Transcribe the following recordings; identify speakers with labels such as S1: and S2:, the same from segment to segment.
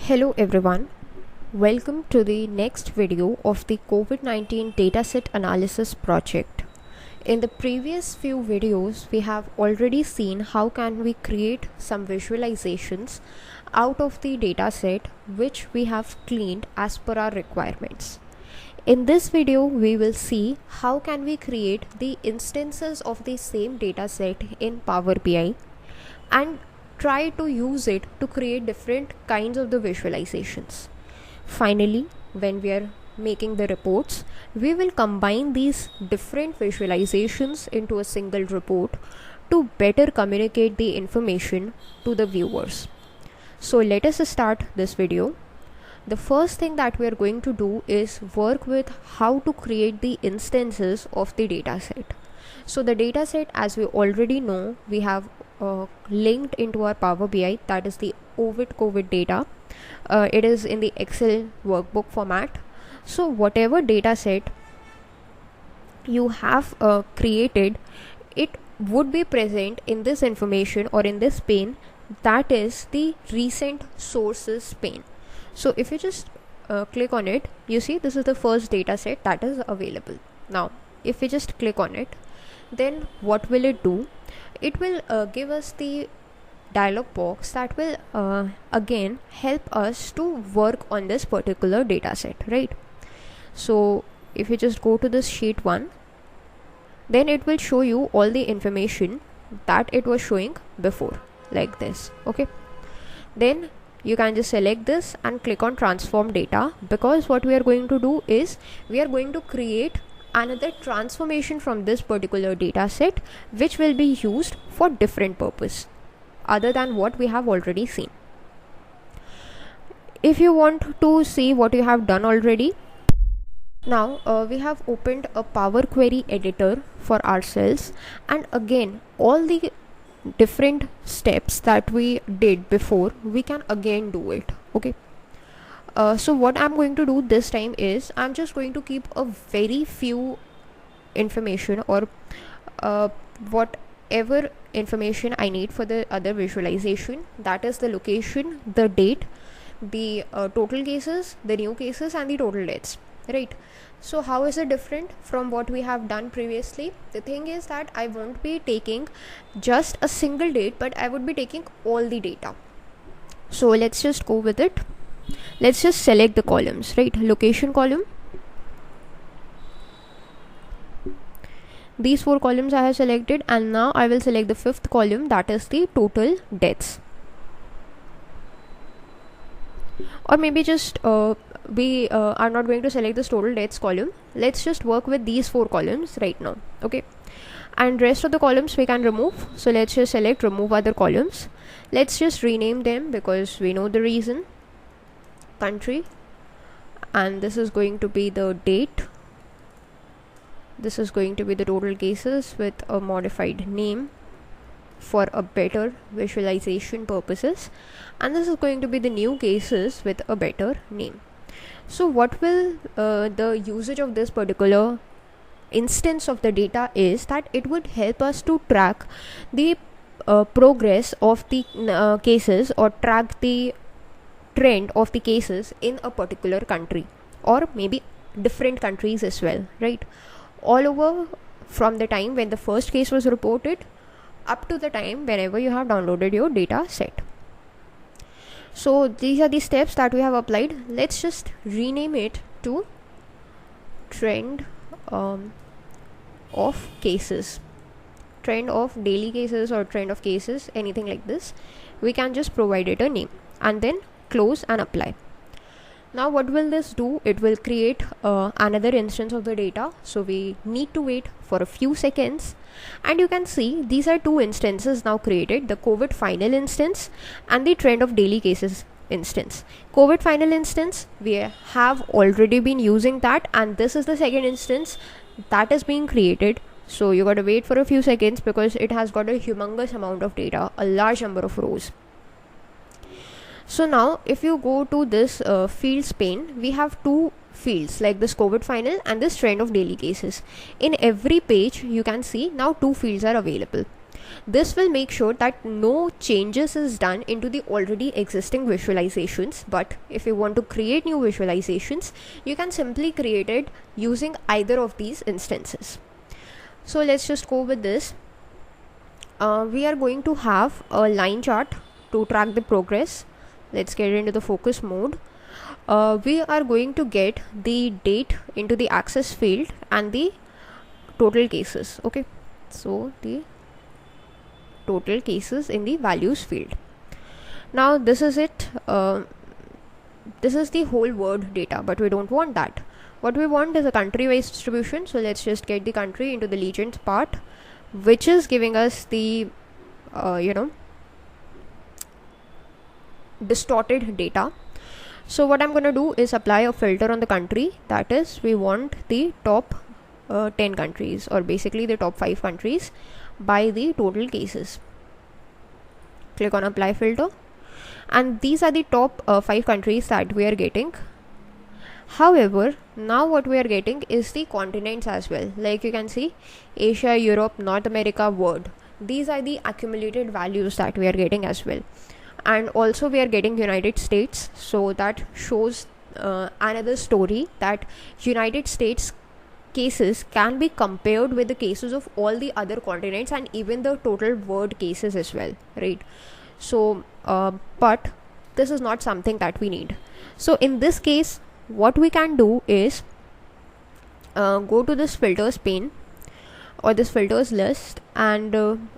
S1: Hello everyone, welcome to the next video of the COVID-19 dataset analysis project. In the previous few videos, we have already seen how can we create some visualizations out of the dataset which we have cleaned as per our requirements. In this video, we will see how can we create the instances of the same dataset in Power BI and try to use it to create different kinds of the visualizations. Finally, when we are making the reports, we will combine these different visualizations into a single report to better communicate the information to the viewers. So let us start this video. The first thing that we are going to do is work with how to create the instances of the dataset. So the dataset, as we already know, we have linked into our Power BI, that is the COVID data. It is in the Excel workbook format. So whatever dataset you have created, it would be present in this information or in this pane, that is the recent sources pane. So if you just click on it, you see this is the first dataset that is available. Now if we just click on it, then what will it do? It will give us the dialog box that will again help us to work on this particular dataset, right? So if you just go to this sheet 1, then it will show you all the information that it was showing before, like this. Okay, then you can just select this and click on transform data, because what we are going to do is we are going to create another transformation from this particular data set which will be used for different purpose other than what we have already seen. If you want to see what you have done already, now we have opened a Power Query editor for ourselves, and again all the different steps that we did before, we can again do it. Okay, so what I'm going to do this time is I'm just going to keep a very few information or whatever information I need for the other visualization, that is the location, the date, the total cases, the new cases, and the total deaths, right? So how is it different from what we have done previously? The thing is that I won't be taking just a single date, but I would be taking all the data. So let's just go with it. Let's just select the columns, right? Location column. These 4 columns I have selected, and now I will select the 5th column, that is the total deaths. Or maybe just we are not going to select this total deaths column. Let's just work with these 4 columns right now. Okay, and rest of the columns we can remove. So let's just select remove other columns. Let's just rename them because we know the reason. Country, and this is going to be the date. This is going to be the total cases with a modified name for a better visualization purposes, and this is going to be the new cases with a better name. So what will the usage of this particular instance of the data is that it would help us to track the progress of the cases, or track the trend of the cases in a particular country, or maybe different countries as well, right? All over, from the time when the first case was reported up to the time whenever you have downloaded your data set. So these are the steps that we have applied. Let's just rename it to trend of cases, trend of daily cases, or trend of cases, anything like this. We can just provide it a name and then close and apply. Now what will this do? It will create another instance of the data, so we need to wait for a few seconds, and you can see these are 2 instances now created, the COVID final instance and the trend of daily cases instance. COVID final instance, we have already been using that, and this is the second instance that is being created. So you got to wait for a few seconds because it has got a humongous amount of data, a large number of rows. So now if you go to this fields pane, we have 2 fields like this COVID final and this trend of daily cases. In every page you can see now 2 fields are available. This will make sure that no changes is done into the already existing visualizations, but if you want to create new visualizations, you can simply create it using either of these instances. So let's just go with this. We are going to have a line chart to track the progress. Let's get into the focus mode. We are going to get the date into the access field and the total cases. Okay, so the total cases in the values field. Now this is it. This is the whole word data, but we don't want that. What we want is a country-wise distribution. So let's just get the country into the legends part, which is giving us the distorted data. So what I'm going to do is apply a filter on the country. That is, we want the top 10 countries, or basically the top 5 countries by the total cases. Click on apply filter, and these are the top 5 countries that we are getting. However, now what we are getting is the continents as well. Like you can see, Asia, Europe, North America, world. These are the accumulated values that we are getting as well. And also we are getting United States. So that shows another story, that United States cases can be compared with the cases of all the other continents and even the total world cases as well, right? So but this is not something that we need. So in this case, what we can do is go to this filters pane or this filters list, and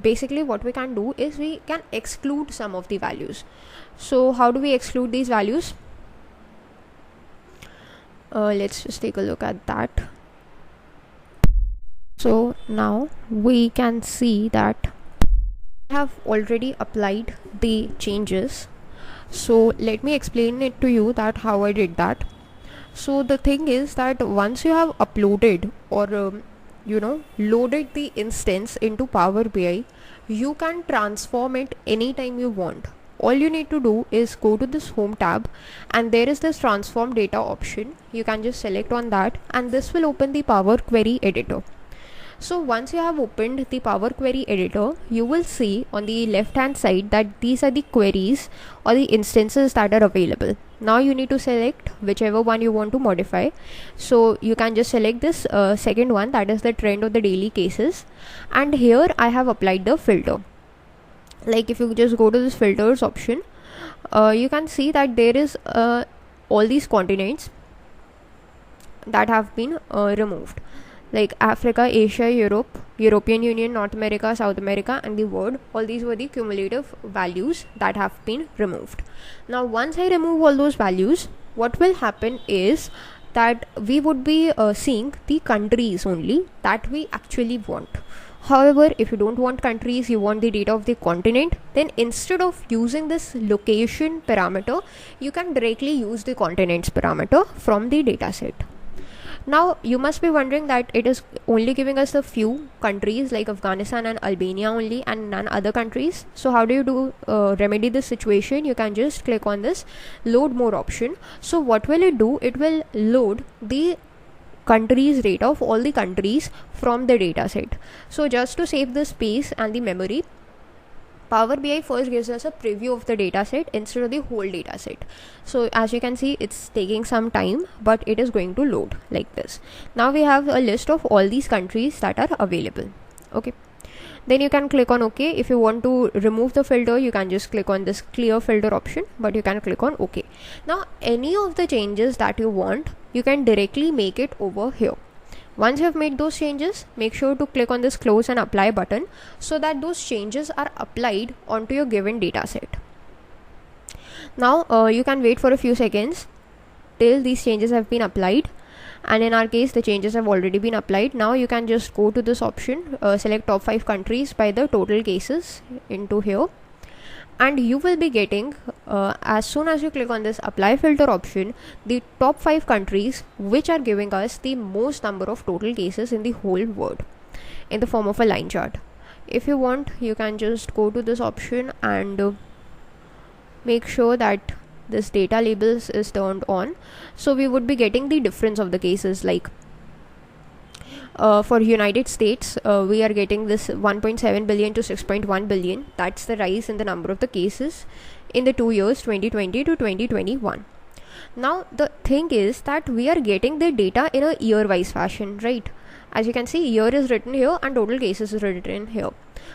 S1: basically what we can do is we can exclude some of the values. So how do we exclude these values? Let's just take a look at that. So now we can see that I have already applied the changes. So let me explain it to you that how I did that. So the thing is that once you have uploaded or loaded the instance into Power BI, you can transform it anytime you want. All you need to do is go to this home tab, and there is this transform data option. You can just select on that, and this will open the Power Query editor. So once you have opened the Power Query editor, you will see on the left hand side that these are the queries or the instances that are available. Now you need to select whichever one you want to modify. So you can just select this second one, that is the trend of the daily cases, and here I have applied the filter. Like if you just go to this filters option, you can see that there is all these continents that have been removed, like Africa, Asia, Europe, European Union, North America, South America, and the world. All these were the cumulative values that have been removed. Now once I remove all those values, what will happen is that we would be seeing the countries only that we actually want. However, if you don't want countries, you want the data of the continent, then instead of using this location parameter, you can directly use the continents parameter from the dataset. Now you must be wondering that it is only giving us a few countries like Afghanistan and Albania only, and none other countries. So how do you remedy this situation? You can just click on this load more option. So what will it do? It will load the countries data of all the countries from the dataset. So just to save the space and the memory, Power BI first gives us a preview of the dataset instead of the whole dataset. So as you can see, it's taking some time, but it is going to load like this. Now we have a list of all these countries that are available. Okay, then you can click on OK. If you want to remove the filter, you can just click on this clear filter option, but you can click on OK. Now any of the changes that you want, you can directly make it over here. Once you have made those changes, make sure to click on this close and apply button so that those changes are applied onto your given dataset. Now you can wait for a few seconds till these changes have been applied, and in our case the changes have already been applied. Now you can just go to this option, select top 5 countries by the total cases into here, and you will be getting as soon as you click on this apply filter option, the top 5 countries which are giving us the most number of total cases in the whole world in the form of a line chart. If you want, you can just go to this option and make sure that this data labels is turned on. So we would be getting the difference of the cases, like For United States, we are getting this 1.7 billion to 6.1 billion. That's the rise in the number of the cases in the 2 years 2020 to 2021. Now the thing is that we are getting the data in a year wise fashion, right? As you can see, year is written here and total cases is written here.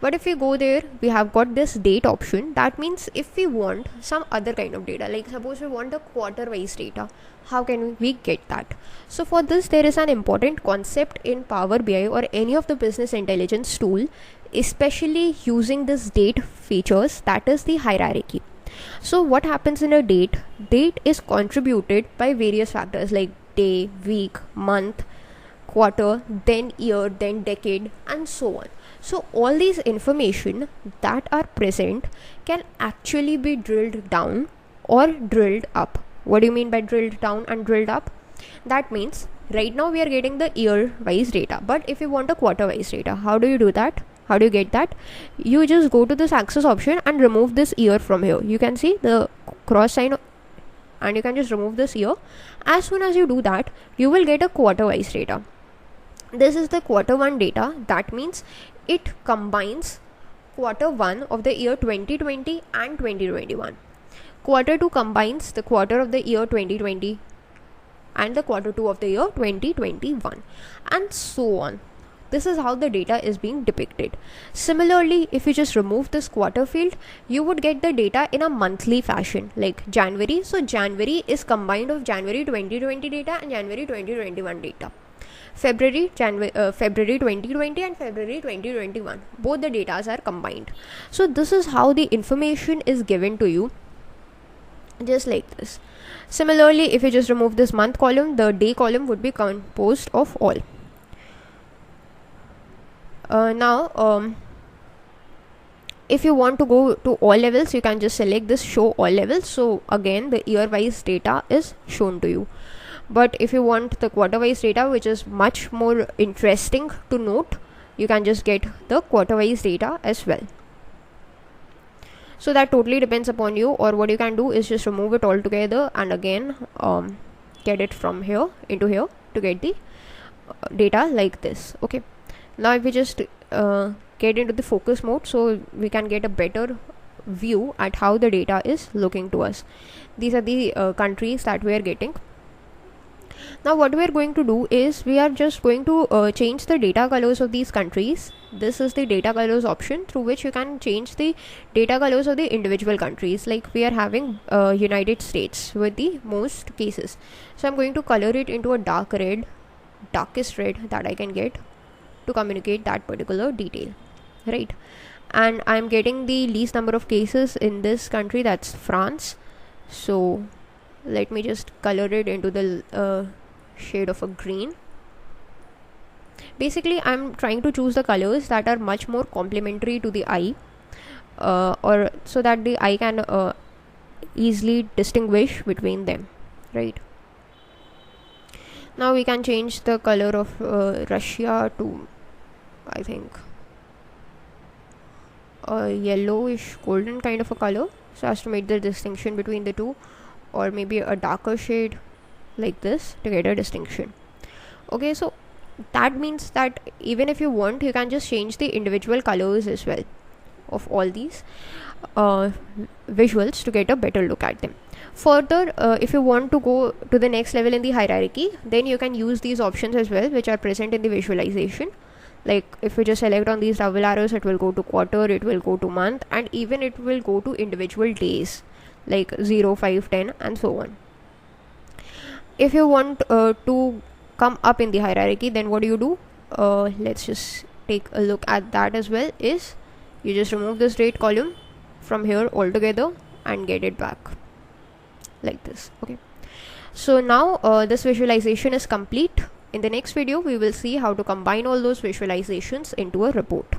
S1: But if we go there, we have got this date option. That means if we want some other kind of data, like suppose we want a quarter wise data, how can we get that? So for this, there is an important concept in Power BI or any of the business intelligence tool, especially using this date features, that is the hierarchy. So what happens in a date is contributed by various factors like day, week, month, quarter, then year, then decade, and so on. So all these information that are present can actually be drilled down or drilled up. What do you mean by drilled down and drilled up? That means right now we are getting the year wise data, but if you want a quarter wise data, how do you do that? How do you get that? You just go to this access option and remove this year from here. You can see the cross sign and you can just remove this year. As soon as you do that, you will get a quarter wise data. This is the quarter one data. That means it combines quarter one of the year 2020 and 2021. Quarter two combines the quarter of the year 2020 and the quarter two of the year 2021, and so on. This is how the data is being depicted. Similarly, if you just remove this quarter field, you would get the data in a monthly fashion, like January. So January is combined of January 2020 data and January 2021 data. February 2020 and February 2021, both the data are combined. So this is how the information is given to you, just like this. Similarly, if you just remove this month column, the day column would be composed of all. If you want to go to all levels, you can just select this show all levels. So again, the year wise data is shown to you. But if you want the quarter wise data, which is much more interesting to note, you can just get the quarter wise data as well. So that totally depends upon you, or what you can do is just remove it all together and again get it from here into here to get the data like this. Okay. Now if we just get into the focus mode, so we can get a better view at how the data is looking to us. These are the countries that we are getting. Now what we are going to do is we are just going to change the data colors of these countries. This is the data colors option through which you can change the data colors of the individual countries. Like we are having United States with the most cases. So I'm going to color it into a dark red, darkest red that I can get to communicate that particular detail, right? And I'm getting the least number of cases in this country, that's France. So let me just color it into the shade of a green. Basically I'm trying to choose the colors that are much more complementary to the eye, or so that the eye can easily distinguish between them, right? Now we can change the color of Russia to, I think, a yellowish golden kind of a color, so as to make the distinction between the two, or maybe a darker shade like this to get a distinction. Okay, so that means that even if you want, you can just change the individual colors as well of all these visuals to get a better look at them. Further, if you want to go to the next level in the hierarchy, then you can use these options as well, which are present in the visualization. Like if you just select on these double arrows, it will go to quarter, it will go to month, and even it will go to individual days like 0, 5, 10 and so on. If you want to come up in the hierarchy, then what do? Let's just take a look at that as well. Is you just remove this date column from here altogether and get it back like this. Okay, so now this visualization is complete. In the next video we will see how to combine all those visualizations into a report.